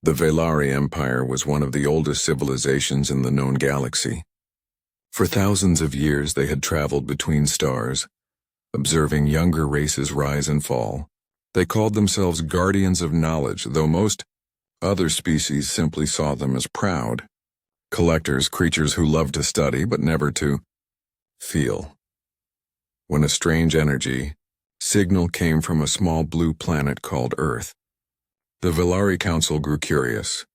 The Velari Empire was one of the oldest civilizations in the known galaxy. For thousands of years they had traveled between stars, observing younger races rise and fall. They called themselves guardians of knowledge, though most other species simply saw them as proud collectors, creatures who loved to study but never to feel. When a strange energy signal came from a small blue planet called Earth, the Velari Council grew curious.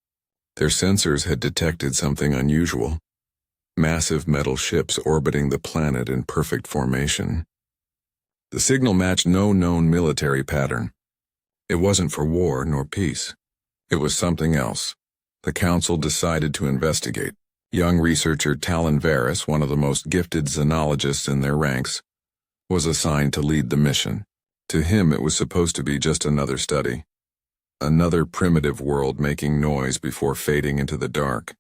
Their sensors had detected something unusual: massive metal ships orbiting the planet in perfect formation. The signal matched no known military pattern. It wasn't for war nor peace. It was something else. The Council decided to investigate. Young researcher Talon Varus, one of the most gifted xenologists in their ranks, was assigned to lead the mission. To him, it was supposed to be just another study. Another primitive world making noise before fading into the dark.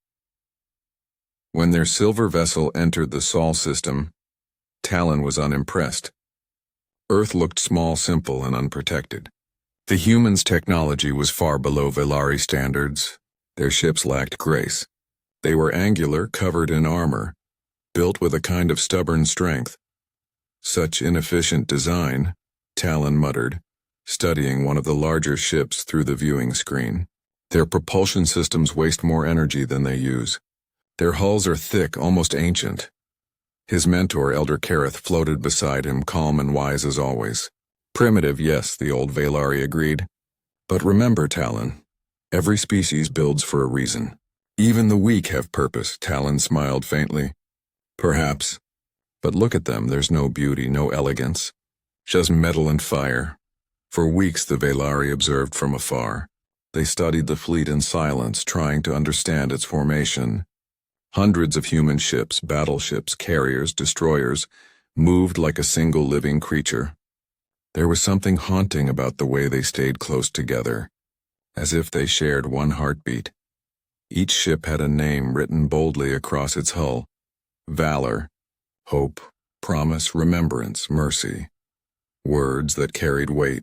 When their silver vessel entered the Sol system, Talon was unimpressed. Earth looked small, simple, and unprotected. The humans' technology was far below Velari standards. Their ships lacked grace. They were angular, covered in armor, built with a kind of stubborn strength. Such inefficient design, Talon muttered, studying one of the larger ships through the viewing screen. Their propulsion systems waste more energy than they use. Their hulls are thick, almost ancient. His mentor, Elder Kareth, floated beside him, calm and wise as always. Primitive, yes, the old Velari agreed. But remember, Talon, every species builds for a reason. Even the weak have purpose, Talon smiled faintly. Perhaps. But look at them, there's no beauty, no elegance. Just metal and fire. For weeks the Velari observed from afar. They studied the fleet in silence, trying to understand its formation. Hundreds of human ships, battleships, carriers, destroyers, moved like a single living creature. There was something haunting about the way they stayed close together, as if they shared one heartbeat. Each ship had a name written boldly across its hull: valor, hope, promise, remembrance, mercy. Words that carried weight.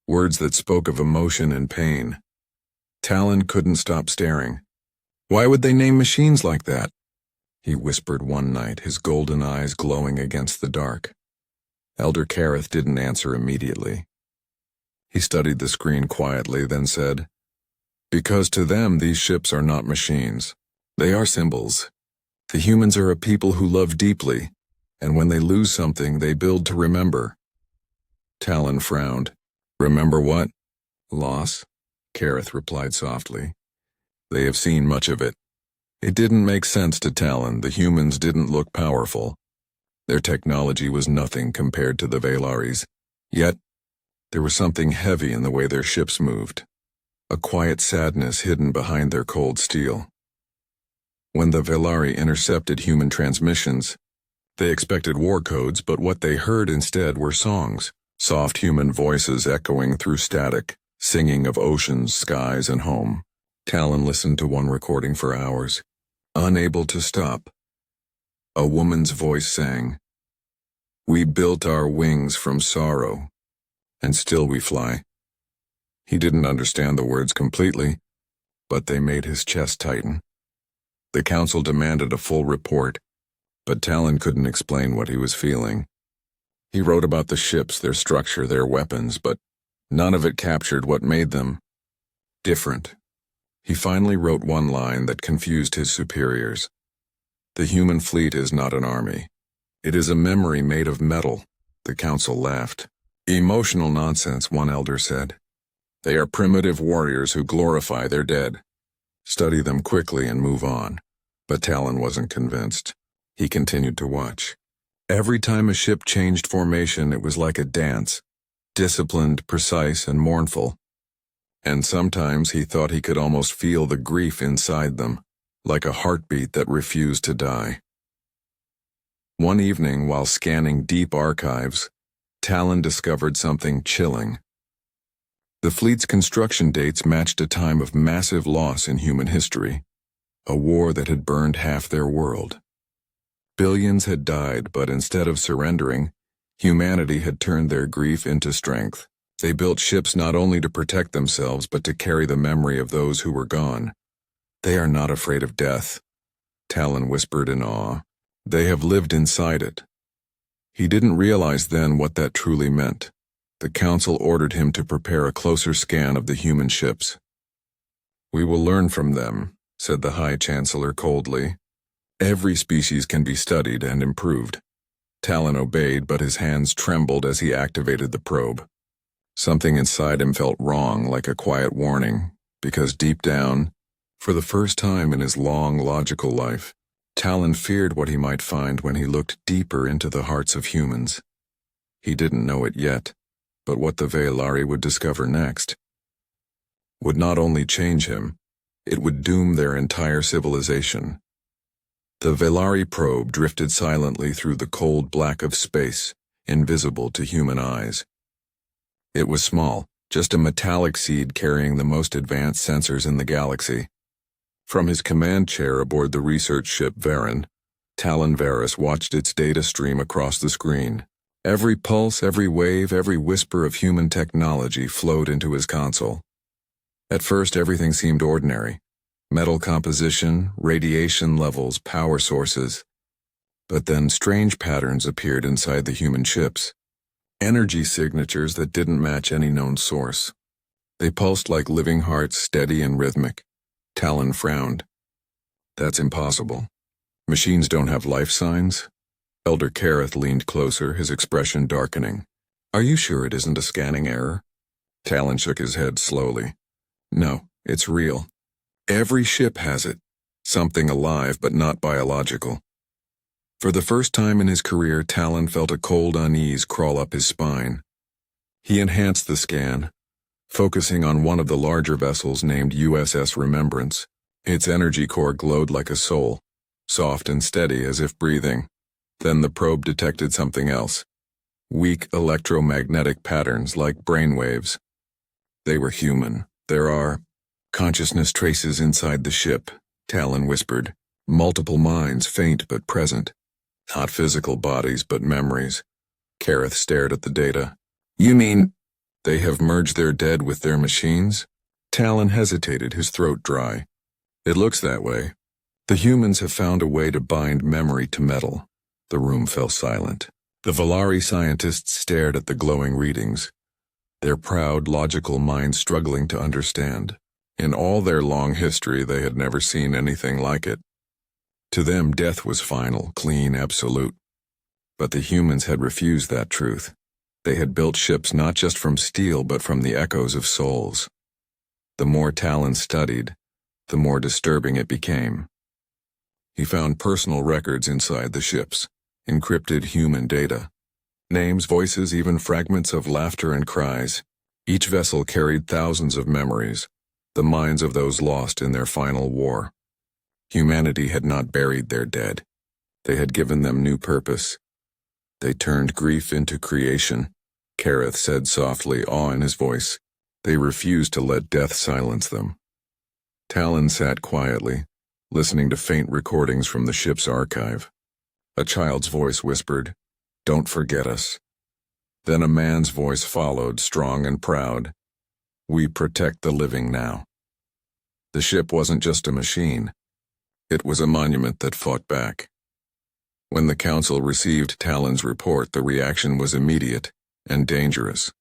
Words that spoke of emotion and pain. Talon couldn't stop staring. Why would they name machines like that? He whispered one night, his golden eyes glowing against the dark. Elder Kareth didn't answer immediately. He studied the screen quietly, then said, "Because to them these ships are not machines. They are symbols. The humans are a people who love deeply, and when they lose something, they build to remember." Talon frowned. "Remember what?" "Loss," Kareth replied softly. "They have seen much of it." It didn't make sense to Talon. The humans didn't look powerful. Their technology was nothing compared to the Velari's. Yet, there was something heavy in the way their ships moved. A quiet sadness hidden behind their cold steel. When the Velari intercepted human transmissions, they expected war codes, but what they heard instead were songs. Soft human voices echoing through static, singing of oceans, skies, and home. Talon listened to one recording for hours, unable to stop. A woman's voice sang, "We built our wings from sorrow, and still we fly." He didn't understand the words completely, but they made his chest tighten. The council demanded a full report, but Talon couldn't explain what he was feeling. He wrote about the ships, their structure, their weapons, but none of it captured what made them different. He finally wrote one line that confused his superiors. "The human fleet is not an army. It is a memory made of metal." The council laughed. "Emotional nonsense," one elder said. "They are primitive warriors who glorify their dead. Study them quickly and move on." But Talon wasn't convinced. He continued to watch. Every time a ship changed formation, it was like a dance, disciplined, precise, and mournful. And sometimes he thought he could almost feel the grief inside them, like a heartbeat that refused to die. One evening, while scanning deep archives, Talon discovered something chilling. The fleet's construction dates matched a time of massive loss in human history, a war that had burned half their world. Billions had died, but instead of surrendering, humanity had turned their grief into strength. They built ships not only to protect themselves but to carry the memory of those who were gone. They are not afraid of death, Talon whispered in awe. They have lived inside it. He didn't realize then what that truly meant. The council ordered him to prepare a closer scan of the human ships. We will learn from them, said the High Chancellor coldly. Every species can be studied and improved. Talon obeyed, but his hands trembled as he activated the probe. Something inside him felt wrong, like a quiet warning, because deep down, for the first time in his long, logical life, Talon feared what he might find when he looked deeper into the hearts of humans. He didn't know it yet, but what the Velari would discover next would not only change him, it would doom their entire civilization. The Velari probe drifted silently through the cold black of space, invisible to human eyes. It was small, just a metallic seed carrying the most advanced sensors in the galaxy. From his command chair aboard the research ship Varan, Talon Varus watched its data stream across the screen. Every pulse, every wave, every whisper of human technology flowed into his console. At first, everything seemed ordinary. Metal composition, radiation levels, power sources. But then strange patterns appeared inside the human ships. Energy signatures that didn't match any known source. They pulsed like living hearts, steady and rhythmic. Talon frowned. That's impossible. Machines don't have life signs? Elder Kareth leaned closer, his expression darkening. Are you sure it isn't a scanning error? Talon shook his head slowly. No, it's real. Every ship has it. Something alive but not biological. For the first time in his career, Talon felt a cold unease crawl up his spine. He enhanced the scan, focusing on one of the larger vessels named USS Remembrance. Its energy core glowed like a soul, soft and steady as if breathing. Then the probe detected something else. Weak electromagnetic patterns like brainwaves. They were human. There are consciousness traces inside the ship, Talon whispered. Multiple minds, faint but present. Not physical bodies, but memories. Kareth stared at the data. You mean they have merged their dead with their machines? Talon hesitated, his throat dry. It looks that way. The humans have found a way to bind memory to metal. The room fell silent. The Velari scientists stared at the glowing readings, their proud, logical minds struggling to understand. In all their long history, they had never seen anything like it. To them, death was final, clean, absolute. But the humans had refused that truth. They had built ships not just from steel, but from the echoes of souls. The more Talon studied, the more disturbing it became. He found personal records inside the ships, encrypted human data. Names, voices, even fragments of laughter and cries. Each vessel carried thousands of memories, the minds of those lost in their final war. Humanity had not buried their dead. They had given them new purpose. They turned grief into creation, Kareth said softly, awe in his voice. They refused to let death silence them. Talon sat quietly, listening to faint recordings from the ship's archive. A child's voice whispered, "Don't forget us." Then a man's voice followed, strong and proud. "We protect the living now." The ship wasn't just a machine. It was a monument that fought back. When the council received Talon's report, the reaction was immediate and dangerous.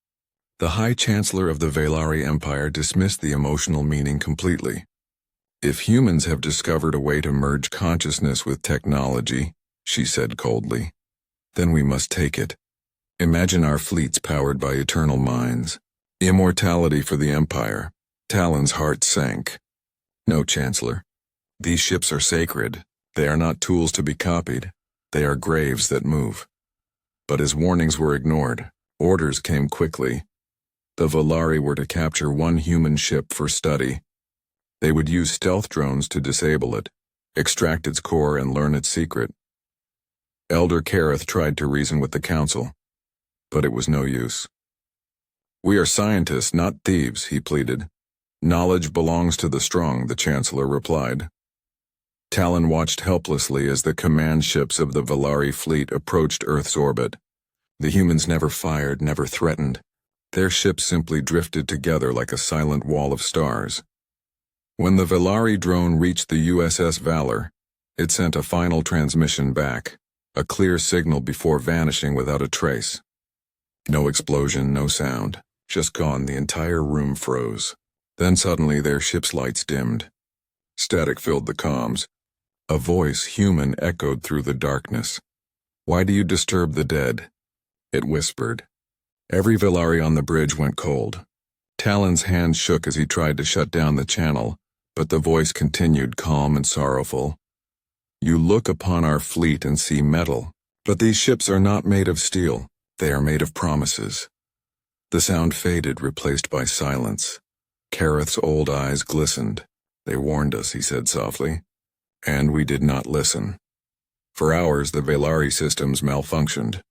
The High Chancellor of the Velari Empire dismissed the emotional meaning completely. "If humans have discovered a way to merge consciousness with technology," she said coldly, "then we must take it. Imagine our fleets powered by eternal minds. Immortality for the Empire." Talon's heart sank. "No, Chancellor. These ships are sacred. They are not tools to be copied. They are graves that move." But his warnings were ignored. Orders came quickly. The Velari were to capture one human ship for study. They would use stealth drones to disable it, extract its core and learn its secret. Elder Kareth tried to reason with the council, but it was no use. "We are scientists, not thieves," he pleaded. "Knowledge belongs to the strong," the Chancellor replied. Talon watched helplessly as the command ships of the Velari fleet approached Earth's orbit. The humans never fired, never threatened. Their ship simply drifted together like a silent wall of stars. When the Velari drone reached the USS Valor, it sent a final transmission back, a clear signal before vanishing without a trace. No explosion, no sound, just gone. The entire room froze. Then suddenly their ship's lights dimmed. Static filled the comms. A voice, human, echoed through the darkness. "Why do you disturb the dead?" It whispered. Every Velari on the bridge went cold. Talon's hand shook as he tried to shut down the channel, but the voice continued, calm and sorrowful. "You look upon our fleet and see metal, but these ships are not made of steel. They are made of promises." The sound faded, replaced by silence. Kareth's old eyes glistened. "They warned us," he said softly, "and we did not listen." For hours, the Velari systems malfunctioned.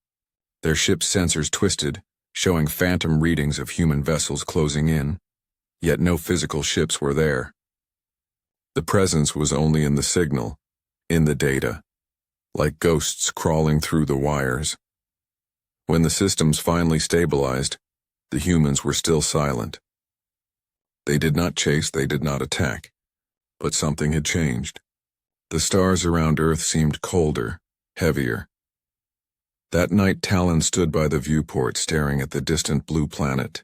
Their ship's sensors twisted, showing phantom readings of human vessels closing in, yet no physical ships were there. The presence was only in the signal, in the data, like ghosts crawling through the wires. When the systems finally stabilized, the humans were still silent. They did not chase, they did not attack, but something had changed. The stars around Earth seemed colder, heavier. That night, Talon stood by the viewport, staring at the distant blue planet.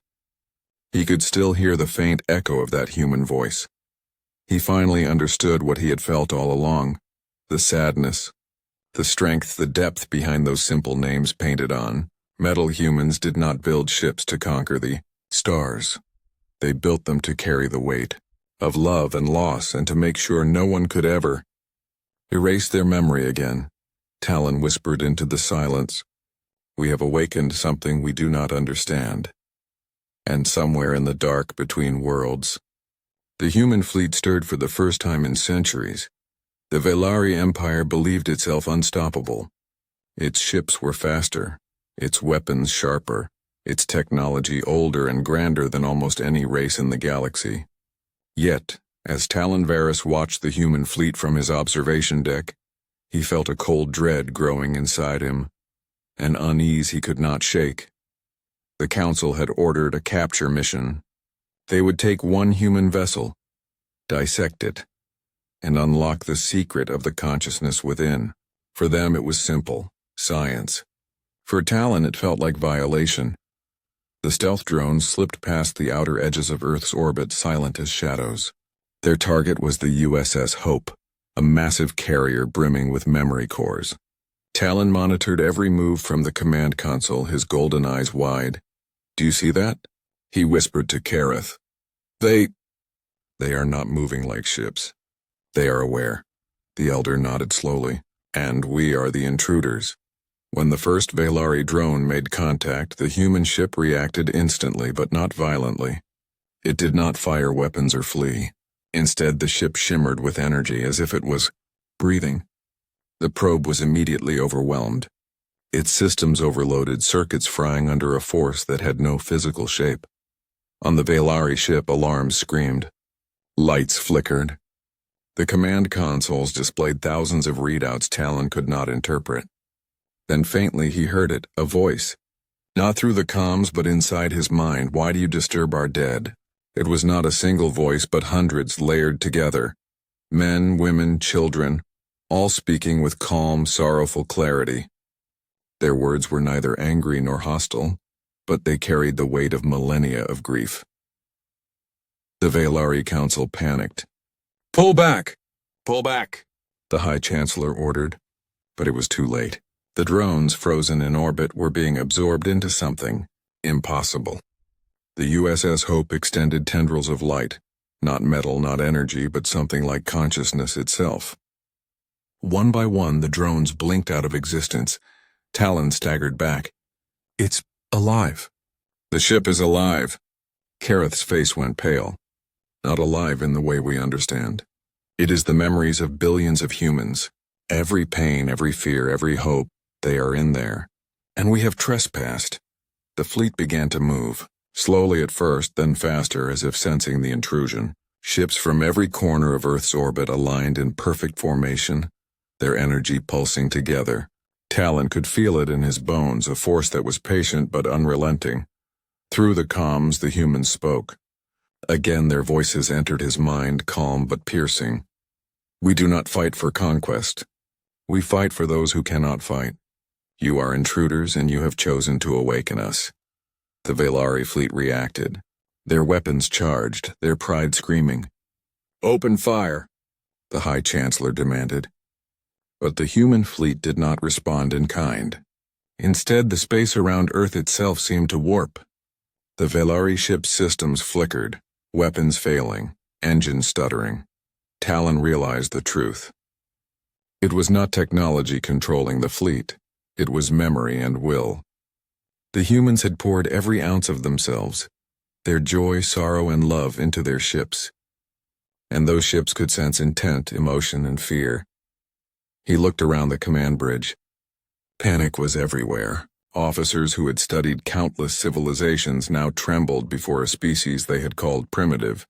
He could still hear the faint echo of that human voice. He finally understood what he had felt all along, the sadness, the strength, the depth behind those simple names painted on. Metal humans did not build ships to conquer the stars. They built them to carry the weight of love and loss, and to make sure no one could ever erase their memory again. Talon whispered into the silence, "We have awakened something we do not understand." And somewhere in the dark between worlds, the human fleet stirred for the first time in centuries. The Velari Empire believed itself unstoppable. Its ships were faster, its weapons sharper, its technology older and grander than almost any race in the galaxy. Yet, as Talon Varus watched the human fleet from his observation deck, he felt a cold dread growing inside him, an unease he could not shake. The Council had ordered a capture mission. They would take one human vessel, dissect it, and unlock the secret of the consciousness within. For them it was simple, science. For Talon it felt like violation. The stealth drones slipped past the outer edges of Earth's orbit, silent as shadows. Their target was the USS Hope, a massive carrier brimming with memory cores. Talon monitored every move from the command console, his golden eyes wide. "Do you see that?" he whispered to Kareth. They are not moving like ships. They are aware." The Elder nodded slowly. "And we are the intruders." When the first Velari drone made contact, the human ship reacted instantly, but not violently. It did not fire weapons or flee. Instead, the ship shimmered with energy, as if it was breathing. The probe was immediately overwhelmed. Its systems overloaded, circuits frying under a force that had no physical shape. On the Velari ship, alarms screamed. Lights flickered. The command consoles displayed thousands of readouts Talon could not interpret. Then faintly he heard it, a voice. Not through the comms, but inside his mind. "Why do you disturb our dead?" It was not a single voice, but hundreds layered together. Men, women, children, all speaking with calm, sorrowful clarity. Their words were neither angry nor hostile, but they carried the weight of millennia of grief. The Velari Council panicked. "Pull back! Pull back!" the High Chancellor ordered. But it was too late. The drones, frozen in orbit, were being absorbed into something impossible. The USS Hope extended tendrils of light, not metal, not energy, but something like consciousness itself. One by one, the drones blinked out of existence. Talon staggered back. "It's alive." "The ship is alive." Kareth's face went pale. "Not alive in the way we understand. It is the memories of billions of humans. Every pain, every fear, every hope, they are in there. And we have trespassed." The fleet began to move, slowly at first, then faster, as if sensing the intrusion. Ships from every corner of Earth's orbit aligned in perfect formation, their energy pulsing together. Talon could feel it in his bones, a force that was patient but unrelenting. Through the comms, the humans spoke. Again their voices entered his mind, calm but piercing. We do not fight for conquest. We fight for those who cannot fight. You are intruders and you have chosen to awaken us. The Velari fleet reacted. Their weapons charged, their pride screaming. Open fire, the High Chancellor demanded. But the human fleet did not respond in kind. Instead, the space around Earth itself seemed to warp. The Velari ship's systems flickered, weapons failing, engines stuttering. Talon realized the truth. It was not technology controlling the fleet. It was memory and will. The humans had poured every ounce of themselves, their joy, sorrow, and love into their ships. And those ships could sense intent, emotion, and fear. He looked around the command bridge. Panic was everywhere. Officers who had studied countless civilizations now trembled before a species they had called primitive.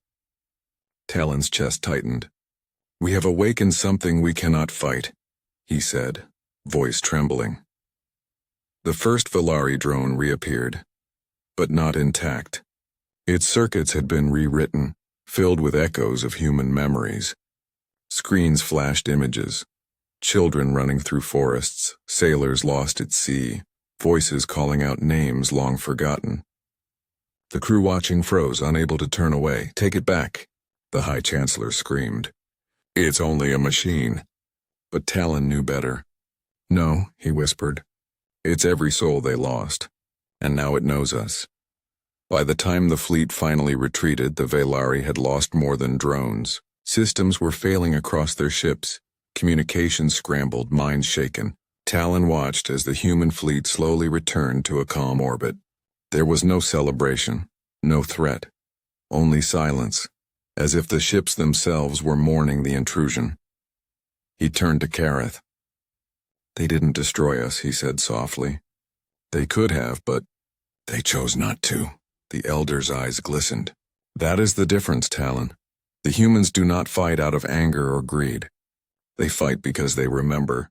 Talon's chest tightened. We have awakened something we cannot fight, he said, voice trembling. The first Velari drone reappeared, but not intact. Its circuits had been rewritten, filled with echoes of human memories. Screens flashed images. Children running through forests, sailors lost at sea, voices calling out names long forgotten. The crew watching froze, unable to turn away. Take it back, the High Chancellor screamed. It's only a machine. But Talon knew better. No, he whispered. It's every soul they lost, and now it knows us. By the time the fleet finally retreated, the Velari had lost more than drones. Systems were failing across their ships. Communications scrambled, minds shaken. Talon watched as the human fleet slowly returned to a calm orbit. There was no celebration, no threat, only silence, as if the ships themselves were mourning the intrusion. He turned to Kareth. They didn't destroy us, he said softly. They could have, but they chose not to. The Elder's eyes glistened. That is the difference, Talon. The humans do not fight out of anger or greed. They fight because they remember.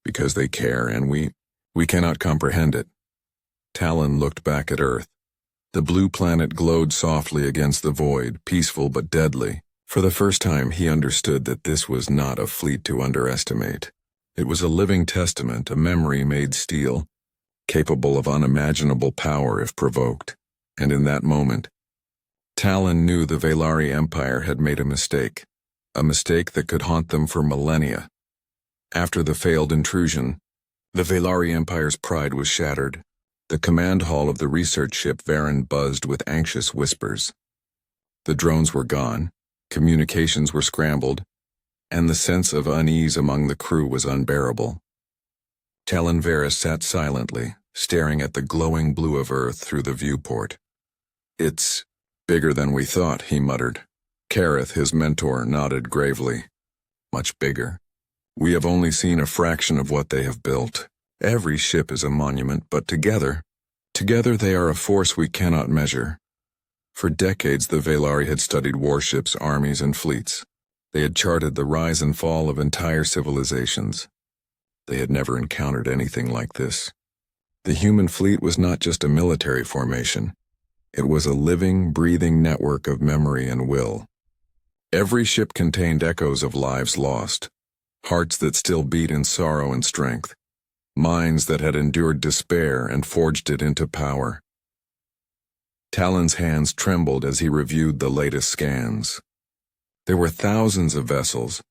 Because they care, and we cannot comprehend it. Talon looked back at Earth. The blue planet glowed softly against the void, peaceful but deadly. For the first time, he understood that this was not a fleet to underestimate. It was a living testament, a memory made steel, capable of unimaginable power if provoked. And in that moment, Talon knew the Velari Empire had made a mistake that could haunt them for millennia. After the failed intrusion, the Velari Empire's pride was shattered. The command hall of the research ship Varen buzzed with anxious whispers. The drones were gone, communications were scrambled, and the sense of unease among the crew was unbearable. Talon Varys sat silently, staring at the glowing blue of Earth through the viewport. It's bigger than we thought, he muttered. Kareth, his mentor, nodded gravely. Much bigger. We have only seen a fraction of what they have built. Every ship is a monument, but together they are a force we cannot measure. For decades the Velari had studied warships, armies, and fleets. They had charted the rise and fall of entire civilizations. They had never encountered anything like this. The human fleet was not just a military formation. It was a living, breathing network of memory and will. Every ship contained echoes of lives lost, hearts that still beat in sorrow and strength, minds that had endured despair and forged it into power. Talon's hands trembled as he reviewed the latest scans. There were thousands of vessels,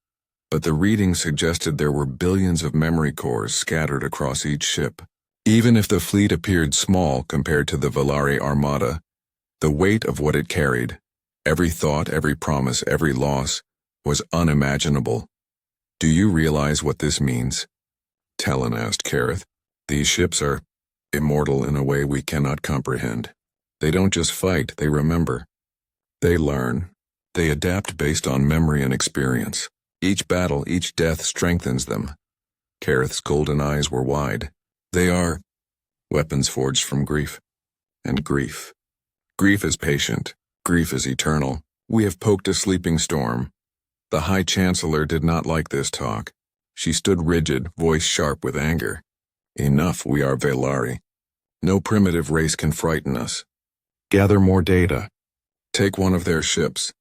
but the readings suggested there were billions of memory cores scattered across each ship. Even if the fleet appeared small compared to the Velari Armada, the weight of what it carried, every thought, every promise, every loss, was unimaginable. Do you realize what this means? Talon asked Kareth. These ships are immortal in a way we cannot comprehend. They don't just fight, they remember. They learn. They adapt based on memory and experience. Each battle, each death strengthens them. Kareth's golden eyes were wide. They are weapons forged from grief. And grief. Grief is patient. Grief is eternal. We have poked a sleeping storm. The High Chancellor did not like this talk. She stood rigid, voice sharp with anger. Enough, we are Velari. No primitive race can frighten us. Gather more data. Take one of their ships.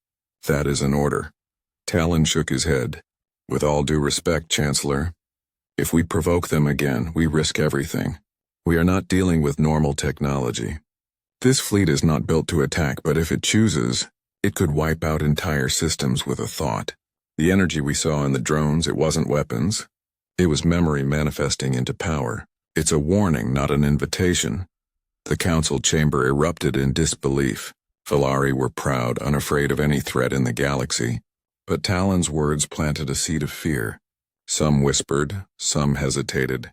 That is an order. Talon shook his head. With all due respect, Chancellor, if we provoke them again, we risk everything. We are not dealing with normal technology. This fleet is not built to attack, but if it chooses, it could wipe out entire systems with a thought. The energy we saw in the drones, it wasn't weapons. It was memory manifesting into power. It's a warning, not an invitation. The council chamber erupted in disbelief. Velari were proud, unafraid of any threat in the galaxy. But Talon's words planted a seed of fear. Some whispered, some hesitated.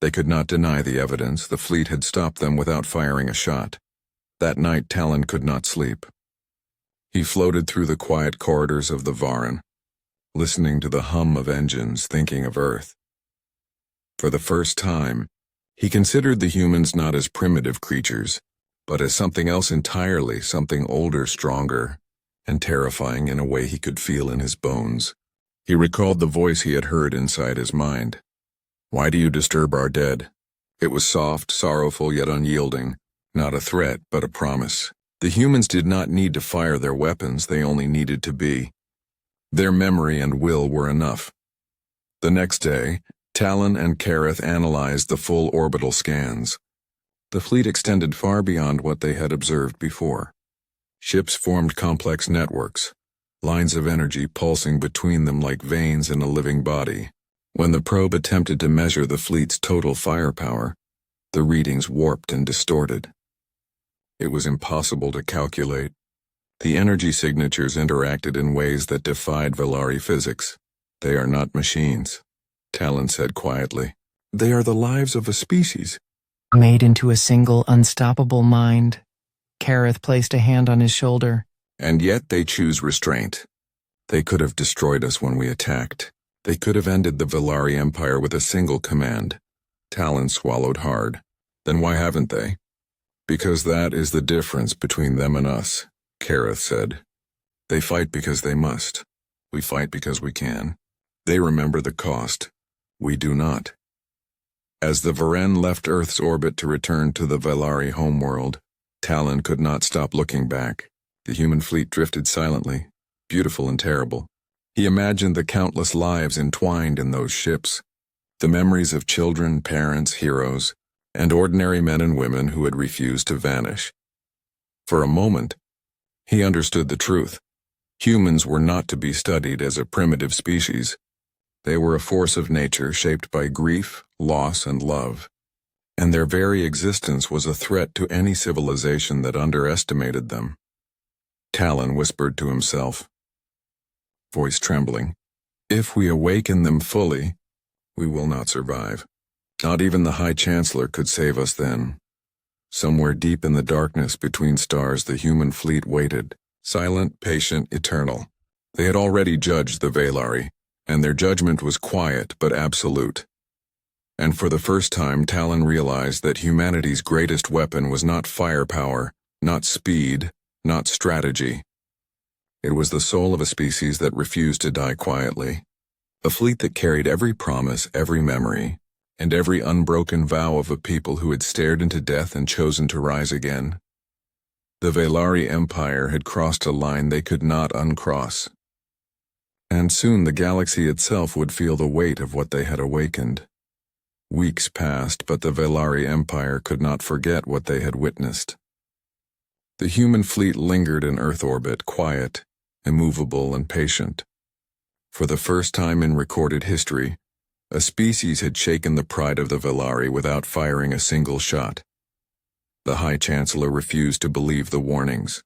They could not deny the evidence. The fleet had stopped them without firing a shot. That night Talon could not sleep. He floated through the quiet corridors of the Varan, listening to the hum of engines, thinking of Earth. For the first time, he considered the humans not as primitive creatures, but as something else entirely, something older, stronger, and terrifying in a way he could feel in his bones. He recalled the voice he had heard inside his mind. "Why do you disturb our dead?" It was soft, sorrowful, yet unyielding, not a threat, but a promise. The humans did not need to fire their weapons, they only needed to be. Their memory and will were enough. The next day, Talon and Kareth analyzed the full orbital scans. The fleet extended far beyond what they had observed before. Ships formed complex networks, lines of energy pulsing between them like veins in a living body. When the probe attempted to measure the fleet's total firepower, the readings warped and distorted. It was impossible to calculate. The energy signatures interacted in ways that defied Velari physics. "They are not machines," Talon said quietly. "They are the lives of a species." Made into a single, unstoppable mind. Kareth placed a hand on his shoulder. "And yet they choose restraint. They could have destroyed us when we attacked. They could have ended the Velari Empire with a single command." Talon swallowed hard. "Then why haven't they?" "Because that is the difference between them and us," Kareth said. "They fight because they must. We fight because we can. They remember the cost. We do not." As the Varen left Earth's orbit to return to the Velari homeworld, Talon could not stop looking back. The human fleet drifted silently, beautiful and terrible. He imagined the countless lives entwined in those ships, the memories of children, parents, heroes, and ordinary men and women who had refused to vanish. For a moment, he understood the truth. Humans were not to be studied as a primitive species. They were a force of nature shaped by grief, loss, and love. And their very existence was a threat to any civilization that underestimated them. Talon whispered to himself, voice trembling, "If we awaken them fully, we will not survive. Not even the High Chancellor could save us then." Somewhere deep in the darkness between stars, the human fleet waited, silent, patient, eternal. They had already judged the Velari, and their judgment was quiet but absolute. And for the first time, Talon realized that humanity's greatest weapon was not firepower, not speed, not strategy. It was the soul of a species that refused to die quietly. A fleet that carried every promise, every memory, and every unbroken vow of a people who had stared into death and chosen to rise again. The Velari Empire had crossed a line they could not uncross. And soon the galaxy itself would feel the weight of what they had awakened. Weeks passed, but the Velari Empire could not forget what they had witnessed. The human fleet lingered in Earth orbit, quiet, immovable, and patient. For the first time in recorded history, a species had shaken the pride of the Velari without firing a single shot. The High Chancellor refused to believe the warnings.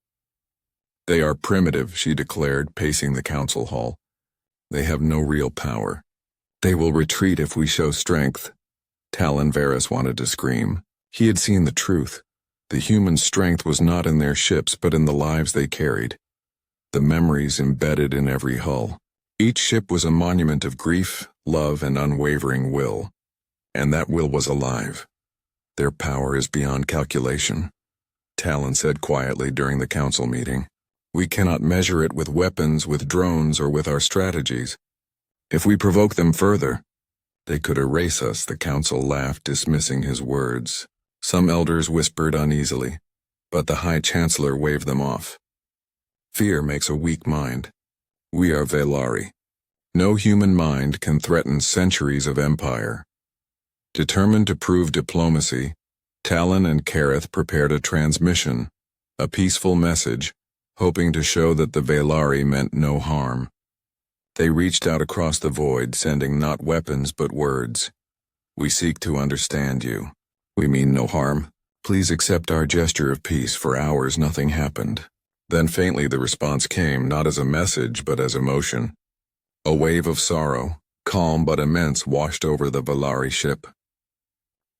"They are primitive," she declared, pacing the council hall. "They have no real power. They will retreat if we show strength." Talon Varys wanted to scream. He had seen the truth. The human strength was not in their ships, but in the lives they carried. The memories embedded in every hull. Each ship was a monument of grief, love, and unwavering will. And that will was alive. "Their power is beyond calculation," Talon said quietly during the council meeting. "We cannot measure it with weapons, with drones, or with our strategies. If we provoke them further, they could erase us." The council laughed, dismissing his words. Some elders whispered uneasily, but the High Chancellor waved them off. Fear makes a weak mind. We are Velari. No human mind can threaten centuries of empire. Determined to prove diplomacy, Talon and Kareth prepared a transmission, a peaceful message, hoping to show that the Velari meant no harm. They reached out across the void, sending not weapons but words. We seek to understand you. We mean no harm. Please accept our gesture of peace. For hours nothing happened. Then faintly the response came, not as a message but as emotion. A wave of sorrow, calm but immense, washed over the Velari ship.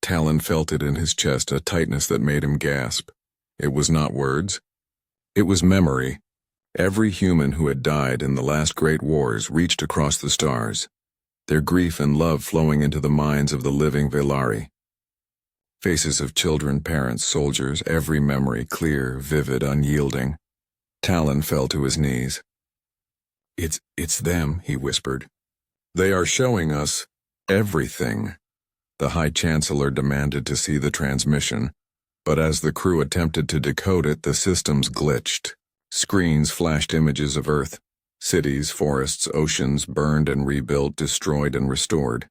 Talon felt it in his chest, a tightness that made him gasp. It was not words. It was memory. Every human who had died in the last great wars reached across the stars, their grief and love flowing into the minds of the living Velari. Faces of children, parents, soldiers, every memory clear, vivid, unyielding. Talon fell to his knees. It's them, he whispered. They are showing us everything. The High Chancellor demanded to see the transmission, but as the crew attempted to decode it, the systems glitched. Screens flashed images of Earth, cities, forests, oceans, burned and rebuilt, destroyed and restored.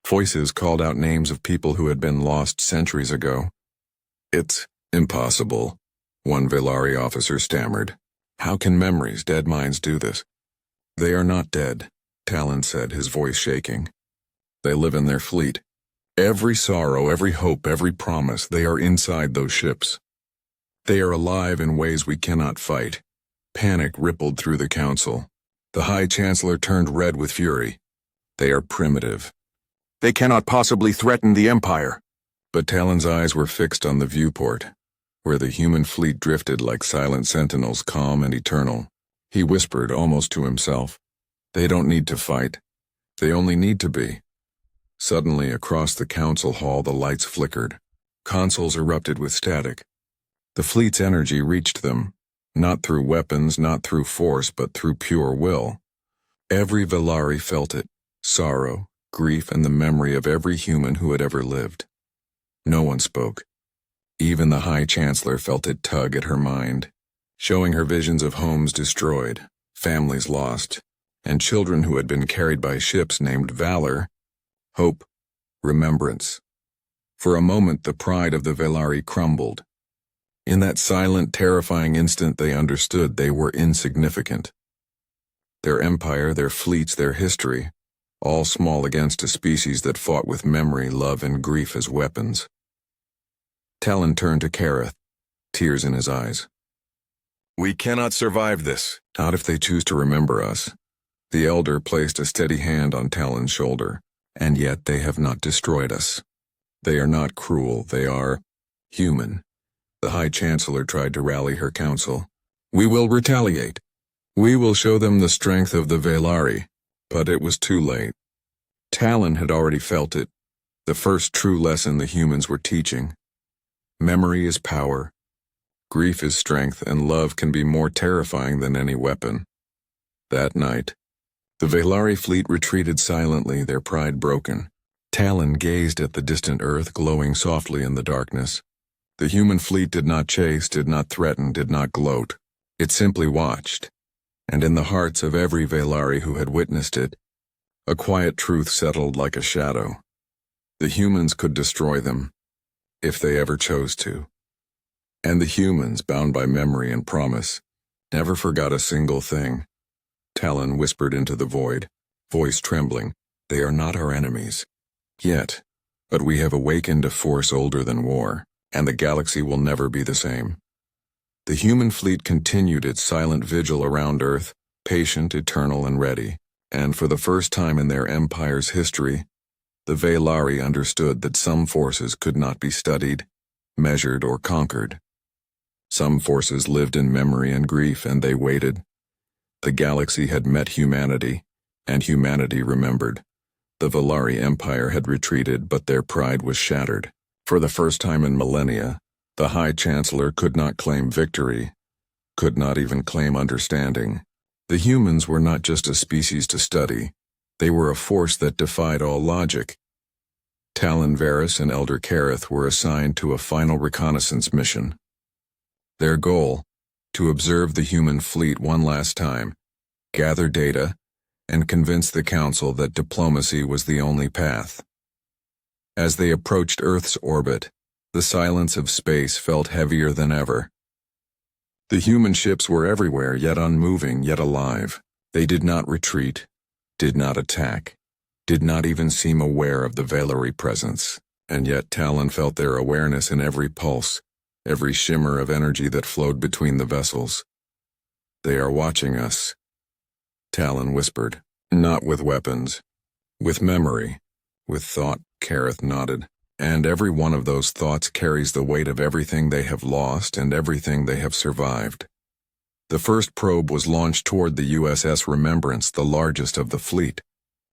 Voices called out names of people who had been lost centuries ago. It's impossible, one Velari officer stammered. How can memories, dead minds do this? They are not dead, Talon said, his voice shaking. They live in their fleet. Every sorrow, every hope, every promise, they are inside those ships. They are alive in ways we cannot fight. Panic rippled through the council. The High Chancellor turned red with fury. They are primitive. They cannot possibly threaten the Empire. But Talon's eyes were fixed on the viewport, where the human fleet drifted like silent sentinels, calm and eternal. He whispered almost to himself, they don't need to fight. They only need to be. Suddenly, across the council hall, the lights flickered. Consoles erupted with static. The fleet's energy reached them, not through weapons, not through force, but through pure will. Every Velari felt it, sorrow, grief, and the memory of every human who had ever lived. No one spoke. Even the High Chancellor felt it tug at her mind, showing her visions of homes destroyed, families lost, and children who had been carried by ships named Valor, Hope, Remembrance. For a moment the pride of the Velari crumbled. In that silent, terrifying instant they understood they were insignificant. Their empire, their fleets, their history, all small against a species that fought with memory, love, and grief as weapons. Talon turned to Kareth, tears in his eyes. We cannot survive this, not if they choose to remember us. The elder placed a steady hand on Talon's shoulder, and yet they have not destroyed us. They are not cruel, they are human. The High Chancellor tried to rally her council. We will retaliate. We will show them the strength of the Velari. But it was too late. Talon had already felt it, the first true lesson the humans were teaching. Memory is power, grief is strength, and love can be more terrifying than any weapon. That night, the Velari fleet retreated silently, their pride broken. Talon gazed at the distant Earth glowing softly in the darkness. The human fleet did not chase, did not threaten, did not gloat. It simply watched. And in the hearts of every Velari who had witnessed it, a quiet truth settled like a shadow. The humans could destroy them, if they ever chose to. And the humans, bound by memory and promise, never forgot a single thing. Talon whispered into the void, voice trembling, they are not our enemies. Yet, but we have awakened a force older than war, and the galaxy will never be the same. The human fleet continued its silent vigil around Earth, patient, eternal, and ready, and for the first time in their empire's history, the Velari understood that some forces could not be studied, measured, or conquered. Some forces lived in memory and grief, and they waited. The galaxy had met humanity, and humanity remembered. The Velari Empire had retreated, but their pride was shattered. For the first time in millennia, the High Chancellor could not claim victory, could not even claim understanding. The humans were not just a species to study, they were a force that defied all logic. Talon Varys and Elder Kareth were assigned to a final reconnaissance mission. Their goal, to observe the human fleet one last time, gather data, and convince the Council that diplomacy was the only path. As they approached Earth's orbit, the silence of space felt heavier than ever. The human ships were everywhere, yet unmoving, yet alive. They did not retreat, did not attack, did not even seem aware of the Valyri presence, and yet Talon felt their awareness in every pulse, every shimmer of energy that flowed between the vessels. "They are watching us," Talon whispered. "Not with weapons, with memory, with thought," Kareth nodded. "And every one of those thoughts carries the weight of everything they have lost and everything they have survived." The first probe was launched toward the USS Remembrance, the largest of the fleet.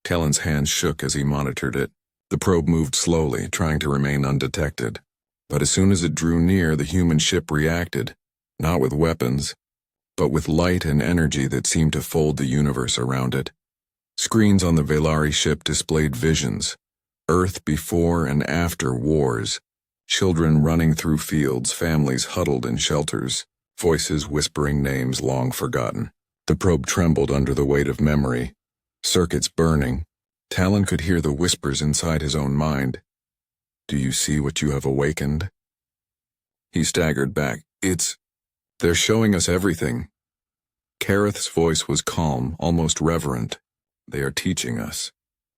Talon's hands shook as he monitored it. The probe moved slowly, trying to remain undetected. But as soon as it drew near, the human ship reacted, not with weapons, but with light and energy that seemed to fold the universe around it. Screens on the Valyri ship displayed visions, Earth before and after wars, children running through fields, families huddled in shelters, voices whispering names long forgotten. The probe trembled under the weight of memory, circuits burning. Talon could hear the whispers inside his own mind. "Do you see what you have awakened?" He staggered back. They're showing us everything." Kareth's voice was calm, almost reverent. "They are teaching us.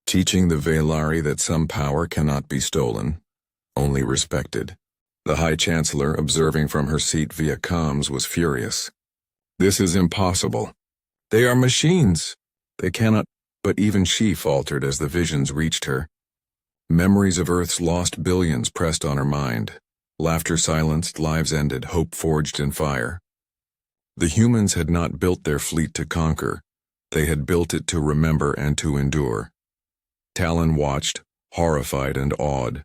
Teaching the Valyri that some power cannot be stolen, only respected." The High Chancellor, observing from her seat via comms, was furious. "This is impossible. They are machines. They cannot—" But even she faltered as the visions reached her. Memories of Earth's lost billions pressed on her mind. Laughter silenced, lives ended, hope forged in fire. The humans had not built their fleet to conquer. They had built it to remember and to endure. Talon watched, horrified and awed.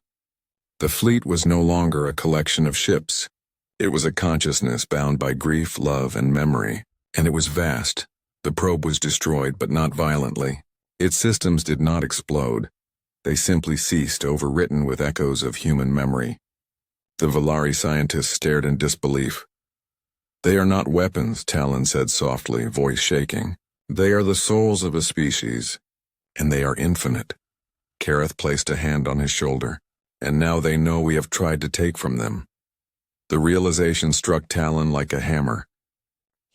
The fleet was no longer a collection of ships. It was a consciousness bound by grief, love, and memory, and it was vast. The probe was destroyed, but not violently. Its systems did not explode. They simply ceased, overwritten with echoes of human memory. The Valyri scientists stared in disbelief. "They are not weapons," Talon said softly, voice shaking. "They are the souls of a species, and they are infinite." Kareth placed a hand on his shoulder. "And now they know we have tried to take from them." The realization struck Talon like a hammer.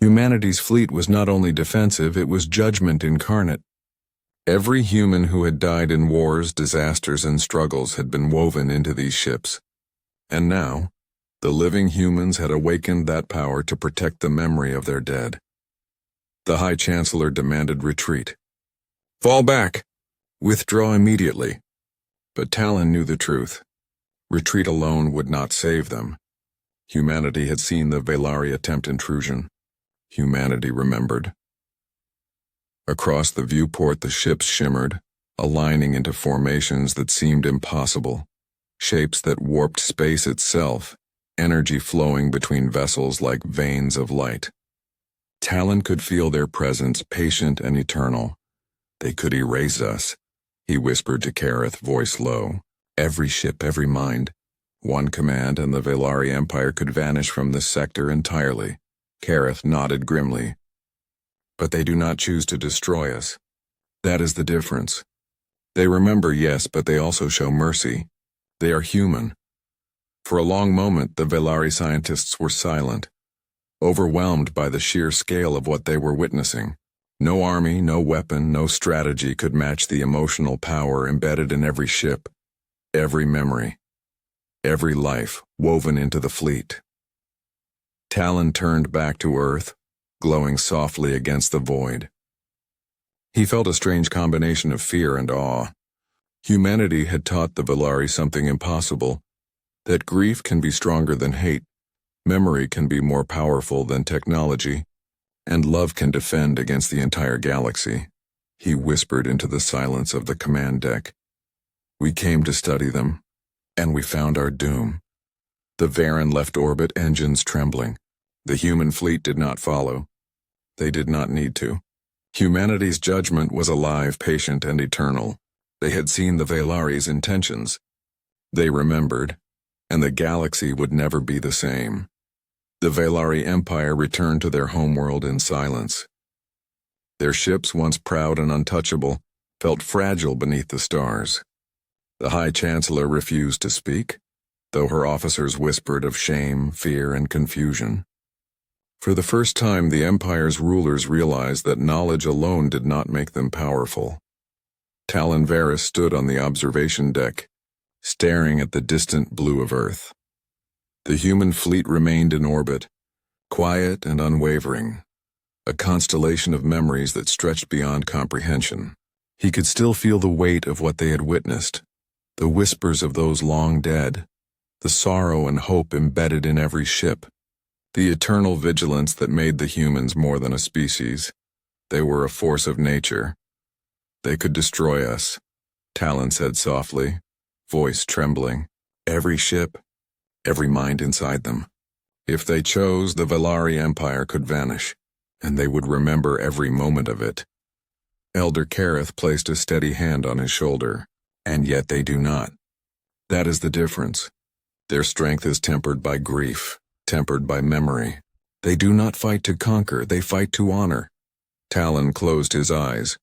Humanity's fleet was not only defensive, it was judgment incarnate. Every human who had died in wars, disasters, and struggles had been woven into these ships. And now, the living humans had awakened that power to protect the memory of their dead. The High Chancellor demanded retreat. "Fall back! Withdraw immediately." But Talon knew the truth. Retreat alone would not save them. Humanity had seen the Valyri attempt intrusion. Humanity remembered. Across the viewport the ships shimmered, aligning into formations that seemed impossible, shapes that warped space itself, energy flowing between vessels like veins of light. Talon could feel their presence, patient and eternal. "They could erase us," he whispered to Kareth, voice low. "Every ship, every mind. One command and the Valyri Empire could vanish from this sector entirely." Kareth nodded grimly. "But they do not choose to destroy us. That is the difference. They remember, yes, but they also show mercy. They are human." For a long moment, the Valyri scientists were silent, overwhelmed by the sheer scale of what they were witnessing. No army, no weapon, no strategy could match the emotional power embedded in every ship, every memory, every life woven into the fleet. Talon turned back to Earth, glowing softly against the void. He felt a strange combination of fear and awe. Humanity had taught the Valyri something impossible, that grief can be stronger than hate, memory can be more powerful than technology, and love can defend against the entire galaxy. He whispered into the silence of the command deck. "We came to study them, and we found our doom." The Varen left orbit, engines trembling. The human fleet did not follow. They did not need to. Humanity's judgment was alive, patient, and eternal. They had seen the Valyri's intentions. They remembered, and the galaxy would never be the same. The Velari Empire returned to their homeworld in silence. Their ships, once proud and untouchable, felt fragile beneath the stars. The High Chancellor refused to speak, though her officers whispered of shame, fear, and confusion. For the first time, the Empire's rulers realized that knowledge alone did not make them powerful. Talon Varys stood on the observation deck, staring at the distant blue of Earth. The human fleet remained in orbit, quiet and unwavering, a constellation of memories that stretched beyond comprehension. He could still feel the weight of what they had witnessed, the whispers of those long dead, the sorrow and hope embedded in every ship, the eternal vigilance that made the humans more than a species. They were a force of nature. They could destroy us, Talon said softly, voice trembling. Every ship, every mind inside them. If they chose, the Velari Empire could vanish, and they would remember every moment of it. Elder Kareth placed a steady hand on his shoulder, and yet they do not. That is the difference. Their strength is tempered by grief, tempered by memory. They do not fight to conquer, they fight to honor. Talon closed his eyes,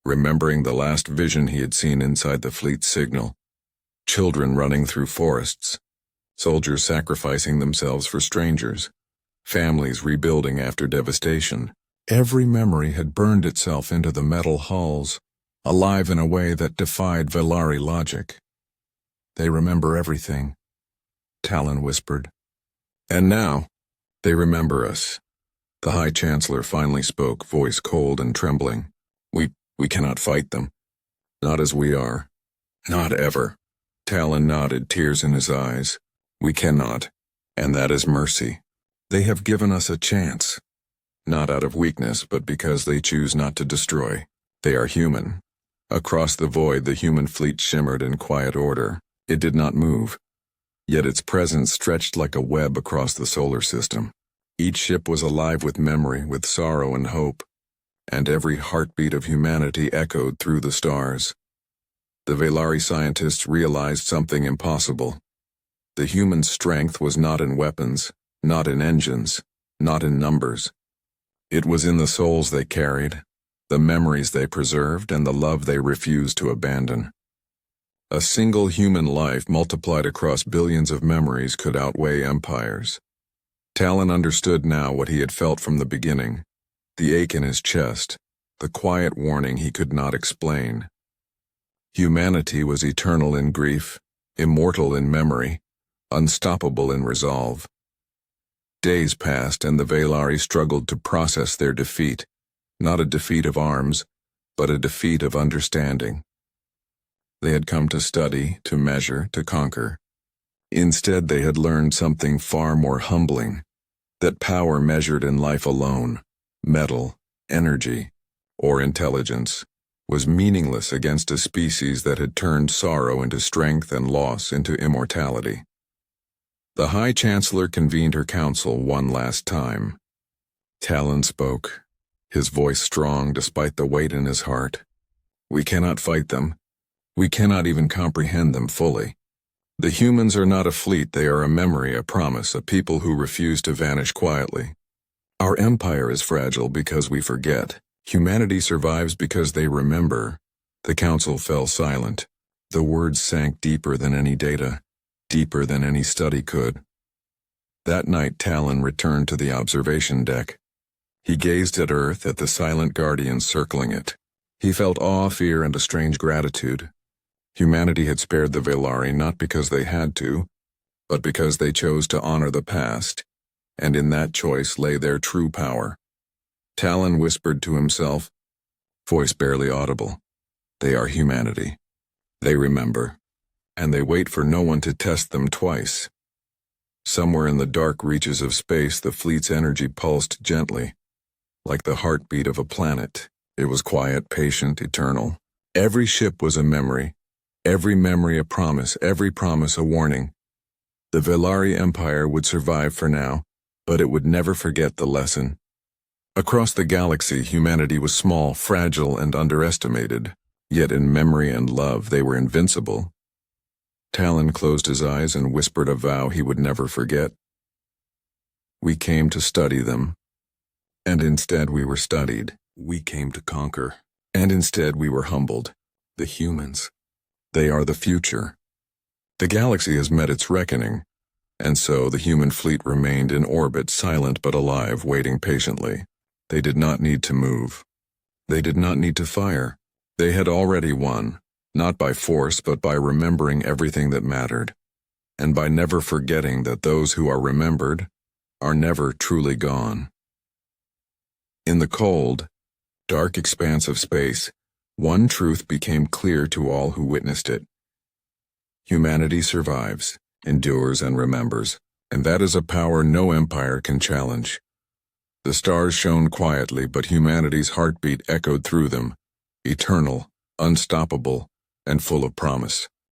remembering the last vision he had seen inside the fleet's signal. Children running through forests, soldiers sacrificing themselves for strangers, families rebuilding after devastation. Every memory had burned itself into the metal hulls, alive in a way that defied Velari logic. They remember everything, Talon whispered. And now, they remember us. The High Chancellor finally spoke, voice cold and trembling. We cannot fight them. Not as we are. Not ever. Talon nodded, tears in his eyes. We cannot, and that is mercy. They have given us a chance. Not out of weakness, but because they choose not to destroy. They are human. Across the void, the human fleet shimmered in quiet order. It did not move, yet its presence stretched like a web across the solar system. Each ship was alive with memory, with sorrow and hope, and every heartbeat of humanity echoed through the stars. The Velari scientists realized something impossible. The human strength was not in weapons, not in engines, not in numbers. It was in the souls they carried, the memories they preserved, and the love they refused to abandon. A single human life multiplied across billions of memories could outweigh empires. Talon understood now what he had felt from the beginning, the ache in his chest, the quiet warning he could not explain. Humanity was eternal in grief, immortal in memory, unstoppable in resolve. Days passed and the Velari struggled to process their defeat, not a defeat of arms, but a defeat of understanding. They had come to study, to measure, to conquer. Instead, they had learned something far more humbling, that power measured in life alone, metal, energy, or intelligence, was meaningless against a species that had turned sorrow into strength and loss into immortality. The High Chancellor convened her council one last time. Talon spoke, his voice strong despite the weight in his heart. We cannot fight them. We cannot even comprehend them fully. The humans are not a fleet, they are a memory, a promise, a people who refuse to vanish quietly. Our empire is fragile because we forget. Humanity survives because they remember. The council fell silent. The words sank deeper than any data, deeper than any study could. That night, Talon returned to the observation deck. He gazed at Earth, at the silent guardians circling it. He felt awe, fear, and a strange gratitude. Humanity had spared the Velari not because they had to, but because they chose to honor the past, and in that choice lay their true power. Talon whispered to himself, voice barely audible, they are humanity. They remember, and they wait for no one to test them twice. Somewhere in the dark reaches of space, the fleet's energy pulsed gently, like the heartbeat of a planet. It was quiet, patient, eternal. Every ship was a memory. Every memory a promise, every promise a warning. The Velari Empire would survive for now, but it would never forget the lesson. Across the galaxy, humanity was small, fragile, and underestimated, yet in memory and love they were invincible. Talon closed his eyes and whispered a vow he would never forget. We came to study them, and instead we were studied. We came to conquer, and instead we were humbled. The humans. They are the future. The galaxy has met its reckoning, and so the human fleet remained in orbit, silent but alive, waiting patiently. They did not need to move. They did not need to fire. They had already won, not by force but by remembering everything that mattered, and by never forgetting that those who are remembered are never truly gone. In the cold, dark expanse of space, one truth became clear to all who witnessed it. Humanity survives, endures, and remembers, and that is a power no empire can challenge. The stars shone quietly, but humanity's heartbeat echoed through them, eternal, unstoppable, and full of promise.